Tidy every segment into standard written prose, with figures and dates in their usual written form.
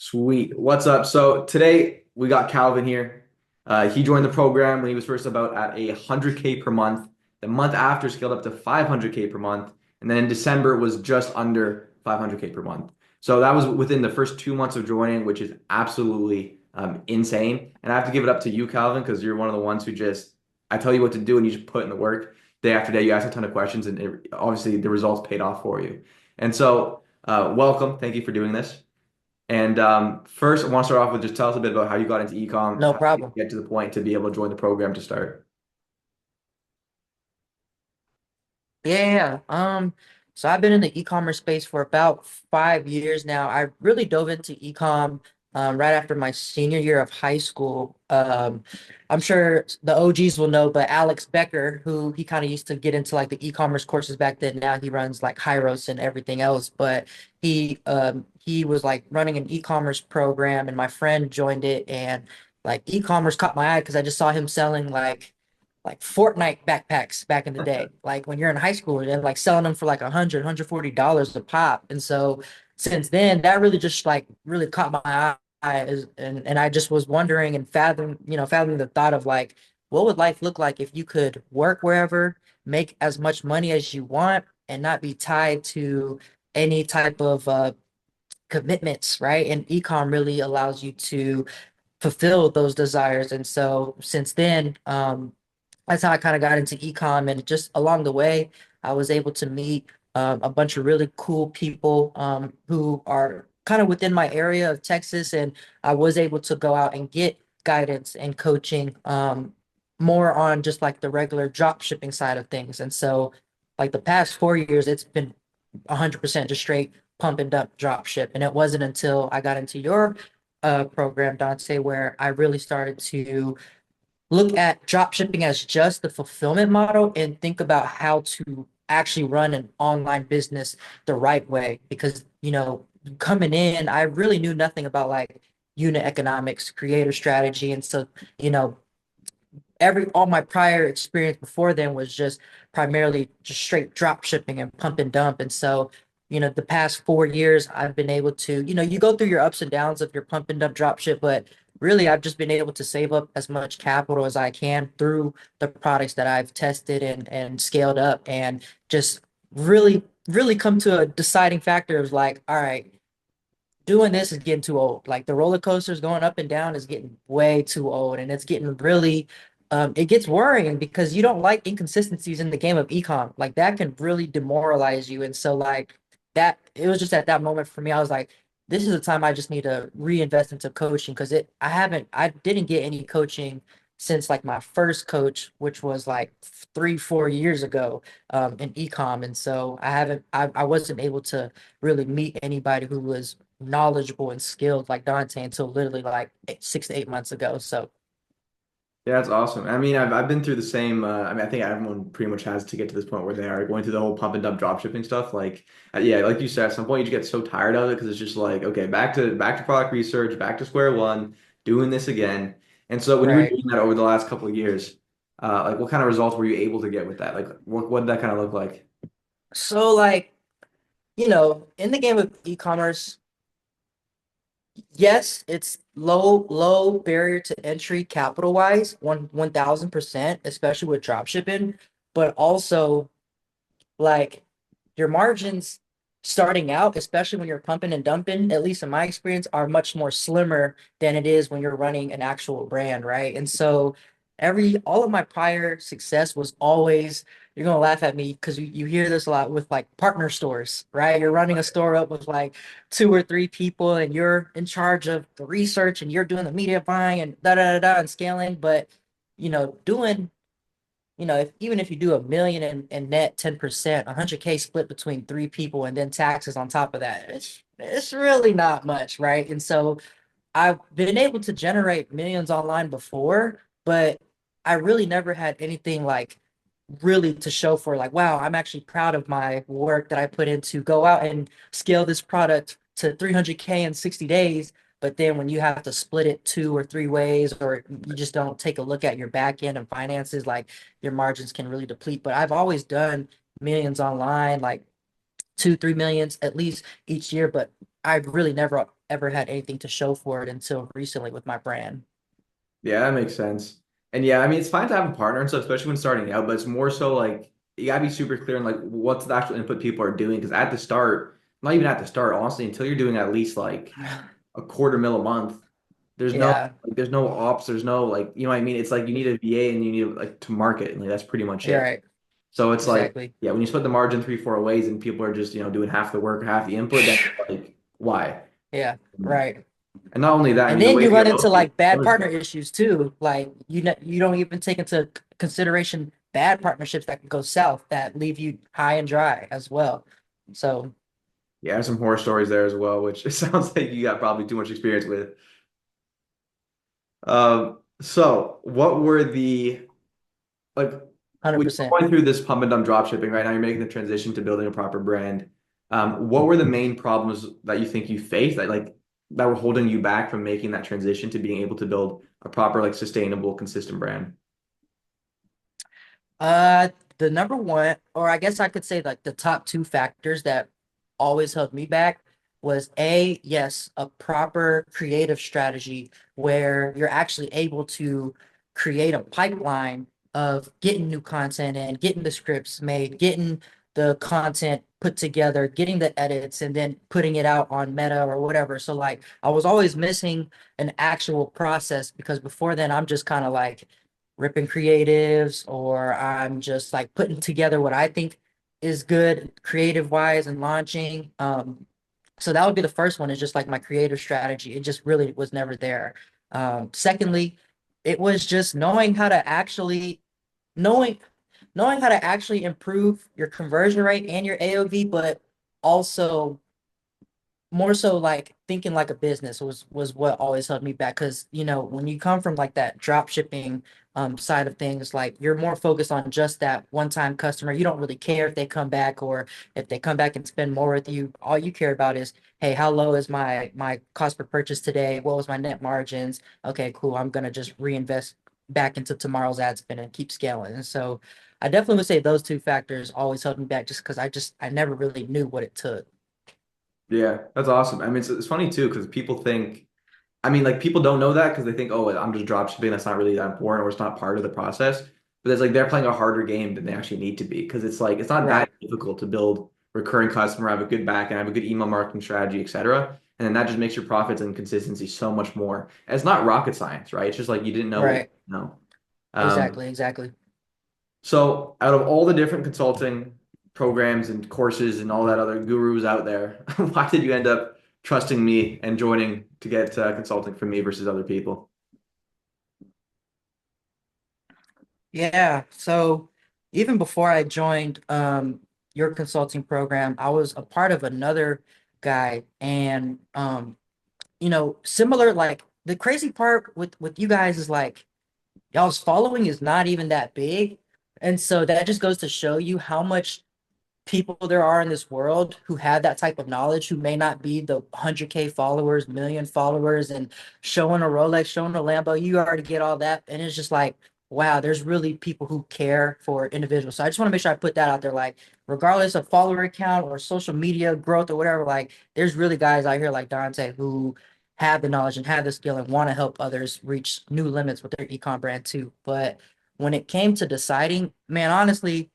Sweet. What's up? So today we got Calvin here. He joined the program when he was first about at 100K per month. The month after scaled up to 500K per month, and then in December was just under 500K per month. So that was within the first 2 months of joining, which is absolutely insane. And I have to give it up to you, Calvin, because you're one of the ones who just I tell you what to do and you just put in the work day after day. You ask a ton of questions, and obviously the results paid off for you. And so, welcome. Thank you for doing this. And first, I want to start off with just tell us a bit about how you got into ecom, No how did problem. you get to the point to be able to join the program to start? So I've been in the e-commerce space for about 5 years now. I really dove into e-com right after my senior year of high school. I'm sure the OGs will know, but Alex Becker, who he kind of used to get into like the e-commerce courses back then. Now he runs like Hyros and everything else. But he was like running an e-commerce program, and my friend joined it, and like e-commerce caught my eye because I just saw him selling like Fortnite backpacks back in the day. Like when you're in high school and like selling them for like $140 a pop. And so since then, that really just like really caught my eye. And I just was wondering and fathoming the thought of like, what would life look like if you could work wherever, make as much money as you want, and not be tied to any type of commitments, right? And ecom really allows you to fulfill those desires. And so since then, that's how I kind of got into ecom. And just along the way, I was able to meet a bunch of really cool people who are kind of within my area of Texas. And I was able to go out and get guidance and coaching more on just like the regular drop shipping side of things. And so, like the past 4 years, it's been 100% just straight pump and dump drop ship. And it wasn't until I got into your program, Dante, where I really started to look at drop shipping as just the fulfillment model and think about how to actually run an online business the right way. Because, coming in, I really knew nothing about like unit economics, creator strategy. And so, you know, all my prior experience before then was just primarily just straight drop shipping and pump and dump. And so, the past 4 years, I've been able to, you go through your ups and downs of your pump and dump drop ship, but really I've just been able to save up as much capital as I can through the products that I've tested and scaled up and just really, really come to a deciding factor of like, all right, doing this is getting too old. Like the roller coasters going up and down is getting way too old, and it's getting really, it gets worrying because you don't like inconsistencies in the game of ecom. Like that can really demoralize you. And so like that, it was just at that moment for me, I was like, this is the time I just need to reinvest into coaching because I didn't get any coaching since like my first coach, which was like 3, 4 years ago, in ecom. And so I wasn't able to really meet anybody who was knowledgeable and skilled like Dante until literally like 6 to 8 months ago. So Yeah, that's awesome. I mean, I've been through the same. I mean, I think everyone pretty much has to get to this point where they are going through the whole pump and dump drop shipping stuff. Like, yeah, like you said, at some point you just get so tired of it because it's just like, okay, back to product research, back to square one, doing this again. And so when you were right. doing that over the last couple of years, like what kind of results were you able to get with that? Like, what did that kind of look like? So like, in the game of e-commerce, yes, it's low barrier to entry capital wise, 1,000%, especially with drop shipping, but also like your margins starting out, especially when you're pumping and dumping, at least in my experience, are much more slimmer than it is when you're running an actual brand, right? And so all of my prior success was always, you're gonna laugh at me because you hear this a lot with like partner stores, right? You're running a store up with like 2 or 3 people and you're in charge of the research and you're doing the media buying and da da da da and scaling, but doing even if you do 1 million in net 10%, 100K split between 3 people and then taxes on top of that, it's really not much, right? And so I've been able to generate millions online before, but I really never had anything like really to show for like, wow, I'm actually proud of my work that I put in to go out and scale this product to 300K in 60 days. But then when you have to split it 2 or 3 ways, or you just don't take a look at your back end and finances, like your margins can really deplete. But I've always done millions online, like 2, 3 millions at least each year, but I've really never ever had anything to show for it until recently with my brand. Yeah, that makes sense. And yeah, I mean, it's fine to have a partner and stuff, especially when starting out, but it's more so like you gotta be super clear on like what's the actual input people are doing. Because at the start, not even at the start, honestly, until you're doing at least like a quarter mil a month, Yeah, there's no ops, there's no like, you know what I mean? It's like you need a VA and you need like to market, and like that's pretty much you're it. right. So it's like, Exactly. yeah, when you split the margin three, four ways and people are just, doing half the work, half the input, then it's like, why? Yeah, And right. not only that, I And mean, the then way you we run get into most like bad bonus partner issues too. Like you don't even take into consideration bad partnerships that can go south that leave you high and dry as well. So Yeah, there's some horror stories there as well, which it sounds like you got probably too much experience with. So what were the like when you're 100%. going through this pump and dump drop shipping right now, you're making the transition to building a proper brand. What were the main problems that you think you faced that were holding you back from making that transition to being able to build a proper, like sustainable, consistent brand? Uh, the number one, or I guess I could say like the top two factors that always held me back was yes, a proper creative strategy where you're actually able to create a pipeline of getting new content and getting the scripts made, getting the content put together, getting the edits, and then putting it out on Meta or whatever. So like I was always missing an actual process because before then I'm just kind of like ripping creatives or I'm just like putting together what I think is good creative wise and launching. So that would be the first one is just like my creative strategy. It just really was never there. Secondly, it was just knowing knowing how to actually improve your conversion rate and your AOV, but also more so like thinking like a business was what always held me back because when you come from like that drop shipping side of things, like you're more focused on just that one time customer. You don't really care if they come back or if they come back and spend more with you. All you care about is, hey, how low is my cost per purchase today? What was my net margins? Okay, cool, I'm gonna just reinvest back into tomorrow's ad spend and keep scaling. And so I definitely would say those two factors always held me back just because I never really knew what it took. Yeah, that's awesome. I mean, it's funny too because people think, I mean, like people don't know that because they think, oh, I'm just drop shipping. That's not really that important or it's not part of the process. But it's like they're playing a harder game than they actually need to be because it's like it's not that Right, difficult to build recurring customer, have a good back and have a good email marketing strategy, etc. And then that just makes your profits and consistency so much more. And it's not rocket science, right? It's just like you didn't know what you right. didn't know. Exactly, exactly. So out of all the different consulting programs and courses and all that other gurus out there, why did you end up trusting me and joining to get consulting from me versus other people? Yeah. So even before I joined your consulting program, I was a part of another guy and similar like the crazy part with you guys is like y'all's following is not even that big. And so that just goes to show you how much people there are in this world who have that type of knowledge who may not be the 100K followers, million followers, and showing a Rolex, showing a Lambo, you already get all that. And it's just like, wow, there's really people who care for individuals. So I just want to make sure I put that out there. Like, regardless of follower count or social media growth or whatever, like, there's really guys out here like Dante who have the knowledge and have the skill and want to help others reach new limits with their ecom brand too. But when it came to deciding, man, honestly,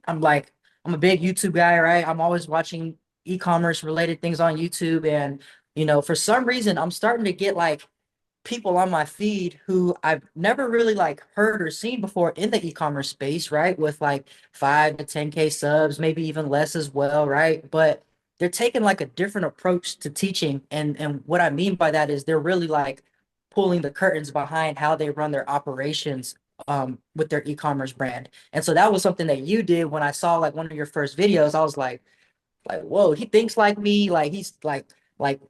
I'm like, I'm a big YouTube guy, right? I'm always watching e-commerce related things on YouTube. And, for some reason, I'm starting to get like people on my feed who I've never really like heard or seen before in the e-commerce space, right? With like 5 to 10K subs, maybe even less as well, right? But they're taking like a different approach to teaching. And what I mean by that is they're really like pulling the curtains behind how they run their operations with their e-commerce brand. And so that was something that you did when I saw like one of your first videos. I was like, whoa, he thinks like me. Like he's like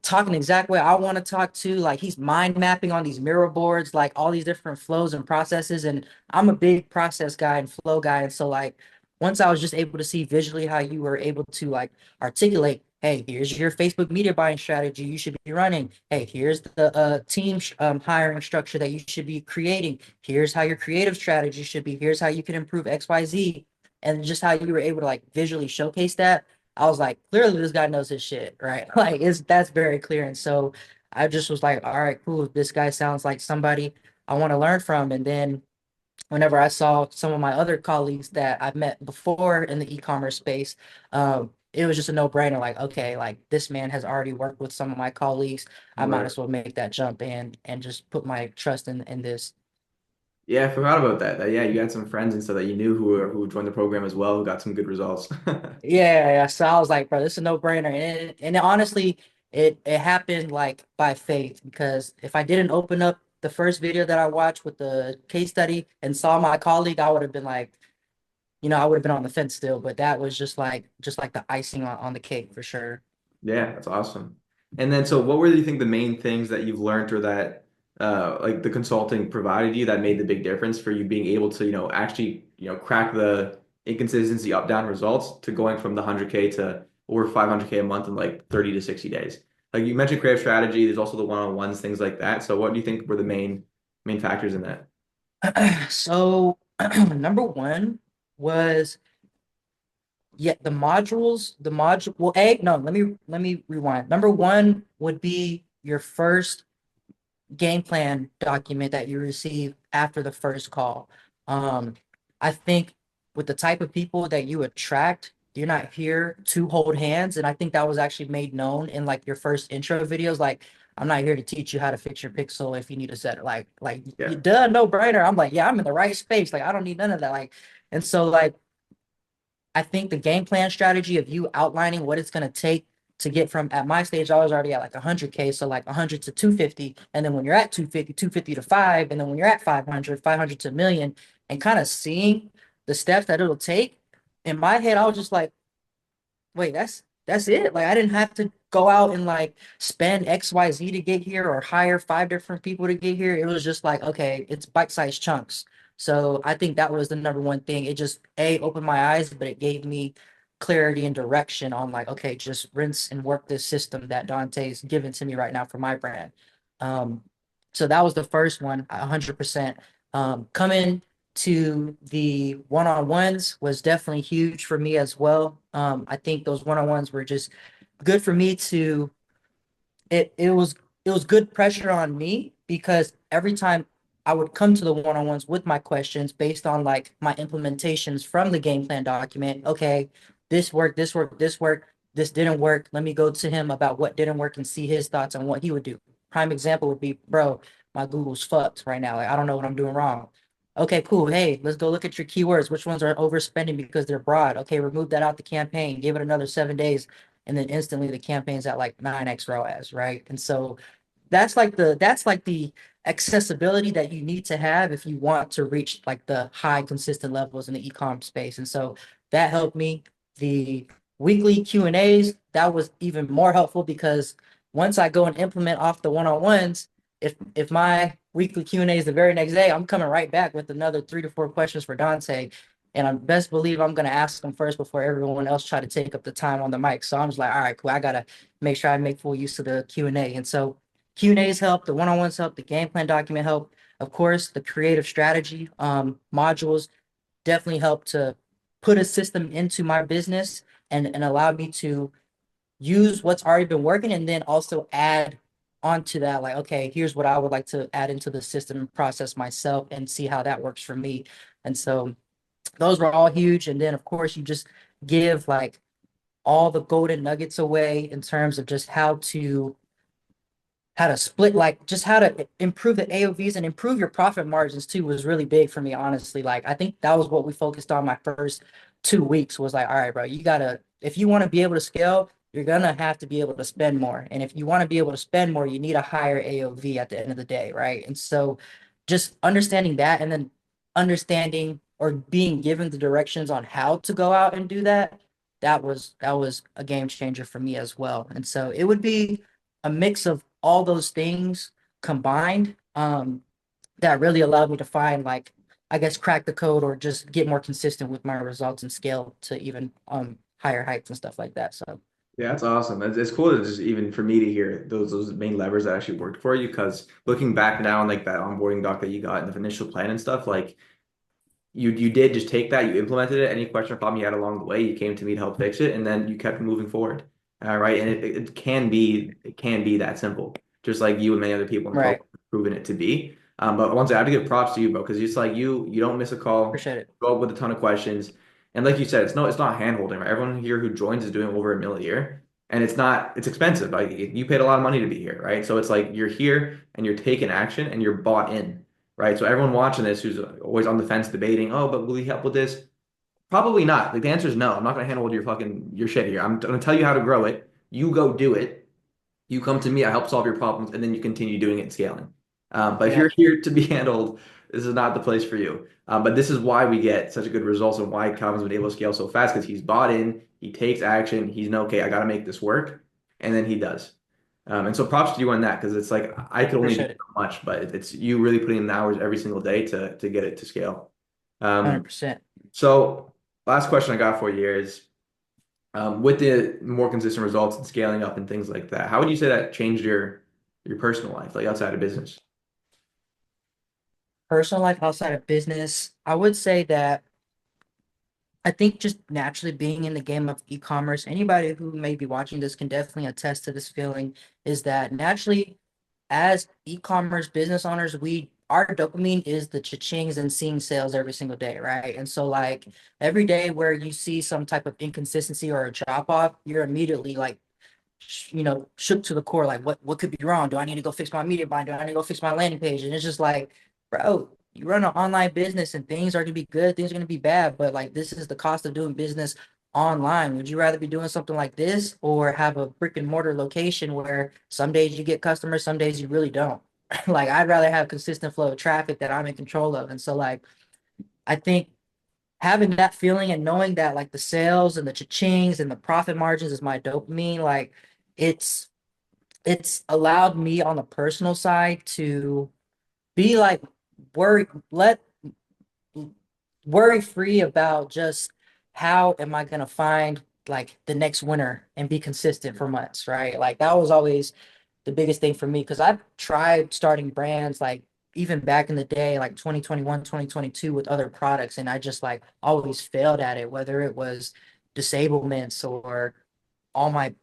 talking the exact way I want to talk to. Like he's mind mapping on these mirror boards, like all these different flows and processes. And I'm a big process guy and flow guy. And so like once I was just able to see visually how you were able to like articulate, hey, here's your Facebook media buying strategy you should be running. Hey, here's the team hiring structure that you should be creating. Here's how your creative strategy should be. Here's how you can improve XYZ. And just how you were able to like visually showcase that I was like, clearly this guy knows his shit, right? Like it's that's very clear. And so I just was like, all right, cool. This guy sounds like somebody I want to learn from. And then whenever I saw some of my other colleagues that I've met before in the e-commerce space, it was just a no-brainer. Like, okay, like this man has already worked with some of my colleagues. I might Right. as well make that jump in and just put my trust in this. Yeah, I forgot about that. Yeah, you had some friends and stuff that you knew who joined the program as well, who got some good results. Yeah. So I was like, bro, this is a no-brainer. And honestly, it happened like by faith because if I didn't open up the first video that I watched with the case study and saw my colleague, I would have been like, I would have been on the fence still, but that was just like the icing on the cake for sure. Yeah, that's awesome. And then, so what were you think the main things that you've learned or that like the consulting provided you that made the big difference for you being able to, actually, crack the inconsistency up down results to going from the 100K to over 500K a month in like 30 to 60 days? Like you mentioned creative strategy, there's also the one-on-ones, things like that. So what do you think were the main factors in that? So number one was well, no, let me rewind. Number one would be your first game plan document that you receive after the first call. Um, I think with the type of people that you attract, you're not here to hold hands. And I think that was actually made known in like your first intro videos. Like, I'm not here to teach you how to fix your pixel if you need to set it. Like you Yeah. duh, no brainer. I'm like, yeah, I'm in the right space. Like, I don't need none of that. Like, and so like I think the game plan strategy of you outlining what it's going to take to get from at my stage, I was already at like 100K. So like 100 to 250. And then when you're at 250, 250 to 5. And then when you're at 500, 500 to a million, and kind of seeing the steps that it'll take. In my head, I was just like, wait, that's it. Like I didn't have to go out and like spend XYZ to get here or hire five different people to get here. It was just like, okay, it's bite-sized chunks. So I think that was the number one thing. It just opened my eyes, but it gave me clarity and direction on like, okay, just rinse and work this system that Dante's given to me right now for my brand. Um, so that was the first one, 100%. Coming to the one-on-ones was definitely huge for me as well. I think those one-on-ones were just good for me to it was good pressure on me because every time I would come to the one-on-ones with my questions based on like my implementations from the game plan document. Okay, this worked, this worked, this worked, this didn't work. Let me go to him about what didn't work and see his thoughts on what he would do. Prime example would be, bro, my Google's fucked right now. Like I don't know what I'm doing wrong. Okay, cool. Hey, let's go look at your keywords. Which ones are overspending because they're broad? Okay, remove that out the campaign. Give it another 7 days, and then instantly the campaign's at like 9x ROAS, right? And so that's like the accessibility that you need to have if you want to reach like the high consistent levels in the e-com space. And so that helped me. The weekly Q&As, that was even more helpful because once I go and implement off the one-on-ones, if my weekly Q&A is the very next day, I'm coming right back with another 3 to 4 questions for Dante. And I best believe I'm gonna ask them first before everyone else try to take up the time on the mic. So I'm just like, all right, cool. I gotta make sure I make full use of the Q&A. And so Q&As help, the one-on-ones help, the game plan document help. Of course, the creative strategy modules definitely help to put a system into my business and allow me to use what's already been working and then also add onto that, like, okay, here's what I would like to add into the system and process myself and see how that works for me. And so those were all huge. And then, of course, you just give like all the golden nuggets away in terms of just how to split, like just how to improve the AOVs and improve your profit margins too was really big for me, honestly. Like I think that was what we focused on my first 2 weeks was like, all right, bro, you gotta, if you want to be able to scale, you're gonna have to be able to spend more. And if you want to be able to spend more, you need a higher AOV at the end of the day, right? And so just understanding that and then understanding or being given the directions on how to go out and do that, that was a game changer for me as well. And so it would be a mix of all those things combined that really allowed me to find like I guess crack the code or just get more consistent with my results and scale to even higher heights and stuff like that. So Yeah, that's awesome. It's cool to just even for me to hear those main levers that actually worked for you. Because looking back now on like that onboarding doc that you got and the initial plan and stuff, like you did just take that, you implemented it. Any question or problem you had along the way, you came to me to help fix it, and then you kept moving forward. All right, and it can be that simple, just like you and many other people in the Right. program have proven it to be. But once I have to give props to you, bro, because it's like you don't miss a call, Appreciate it. go up with a ton of questions, and like you said, it's not hand holding. Right? Everyone here who joins is doing over $1 million a year, and it's expensive. Like you paid a lot of money to be here, right? So it's like you're here and you're taking action and you're bought in, right? So everyone watching this who's always on the fence debating, oh, but will he help with this? Probably not. Like the answer is no. I'm not going to handle your shit here. I'm going to tell you how to grow it. You go do it. You come to me. I help solve your problems, and then you continue doing it and scaling. But if you're Yep. here to be handled, this is not the place for you. But this is why we get such a good results and why Calvin's been able to scale so fast because he's bought in. He takes action. He's no okay. I got to make this work, and then he does. And so props to you on that because it's like I could only do Appreciate it. so much, but it's you really putting in the hours every single day to get it to scale. Um, 100%. so last question I got for you here is with the more consistent results and scaling up and things like that, how would you say that changed your personal life, like outside of business? Personal life outside of business, I would say that I think just naturally being in the game of e-commerce, anybody who may be watching this can definitely attest to this feeling, is that naturally as e-commerce business owners, we our dopamine is the cha-chings and seeing sales every single day, right? And so like every day where you see some type of inconsistency or a drop off, you're immediately like shook to the core. Like, what could be wrong? Do I need to go fix my media buying? Do I need to go fix my landing page? And it's just like, bro, you run an online business and things are gonna be good, things are gonna be bad, but like this is the cost of doing business online. Would you rather be doing something like this or have a brick and mortar location where some days you get customers, some days you really don't? Like, I'd rather have consistent flow of traffic that I'm in control of. And so like I think having that feeling and knowing that like the sales and the cha-chings and the profit margins is my dopamine, like it's it's allowed me on the personal side to be like worry let worry free about just how am I gonna find like the next winner and be consistent for months, right? Like that was always the biggest thing for me because I've tried starting brands like even back in the day, like 2021, 2022 with other products, and I just like always failed at it, whether it was disablements or all my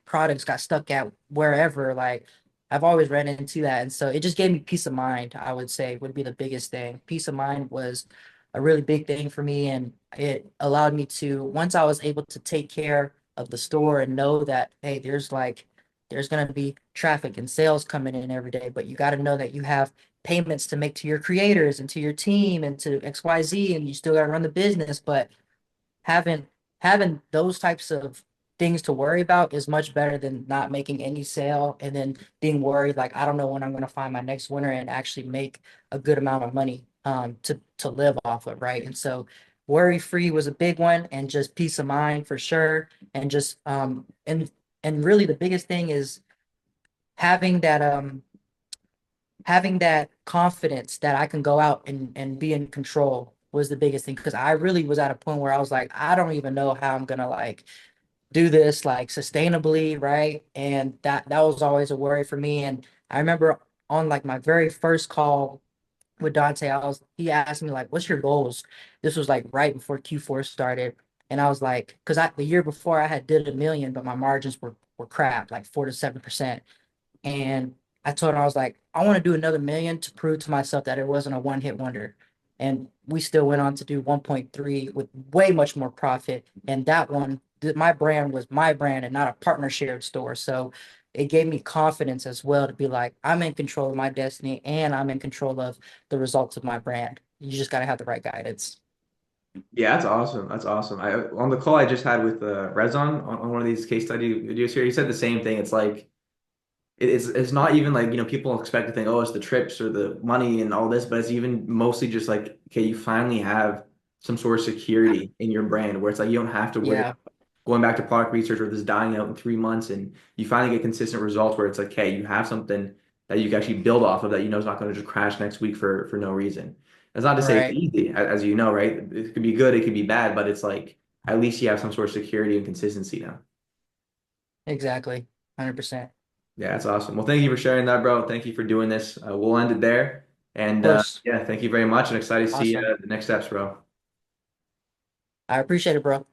products got stuck at wherever. Like I've always ran into that, and so it just gave me peace of mind. I would say would be the biggest thing. Peace of mind was a really big thing for me, and it allowed me to once I was able to take care of the store and know that hey, there's gonna be traffic and sales coming in every day, but you got to know that you have payments to make to your creators and to your team and to XYZ, and you still got to run the business, but having having those types of things to worry about is much better than not making any sale and then being worried like I don't know when I'm going to find my next winner and actually make a good amount of money to live off of, right? And so worry free was a big one and just peace of mind for sure and just and really the biggest thing is having that having that confidence that I can go out and be in control was the biggest thing because I really was at a point where I was like, I don't even know how I'm gonna like do this like sustainably, right? And that was always a worry for me. And I remember on like my very first call with Dante, he asked me like, "What's your goals?" This was like right before Q4 started, and I was like, because I the year before I had did 1 million, but my margins were crap, like 4 to 7%. And I told him, I was like, I want to do another million to prove to myself that it wasn't a one hit wonder. And we still went on to do 1.3 with way much more profit. And that one, my brand was my brand and not a partner shared store. So it gave me confidence as well to be like, I'm in control of my destiny and I'm in control of the results of my brand. You just got to have the right guidance. Yeah, that's awesome. That's awesome. I on the call I just had with Rezon on one of these case study videos here, he said the same thing. It's like it's not even like, people expect to think, oh, it's the trips or the money and all this, but it's even mostly just like, okay, you finally have some sort of security in your brand where it's like you don't have to worry Yeah, about going back to product research or this dying out in 3 months and you finally get consistent results where it's like, okay, you have something that you can actually build off of that you know is not going to just crash next week for no reason. That's not to say it's right. easy, as you know, right? It could be good, it could be bad, but it's like at least you have some sort of security and consistency now. Exactly. 100%. Yeah, that's awesome. Well, thank you for sharing that, bro. Thank you for doing this. We'll end it there. And course. yeah, thank you very much and excited to see Awesome. the next steps, bro. I appreciate it, bro.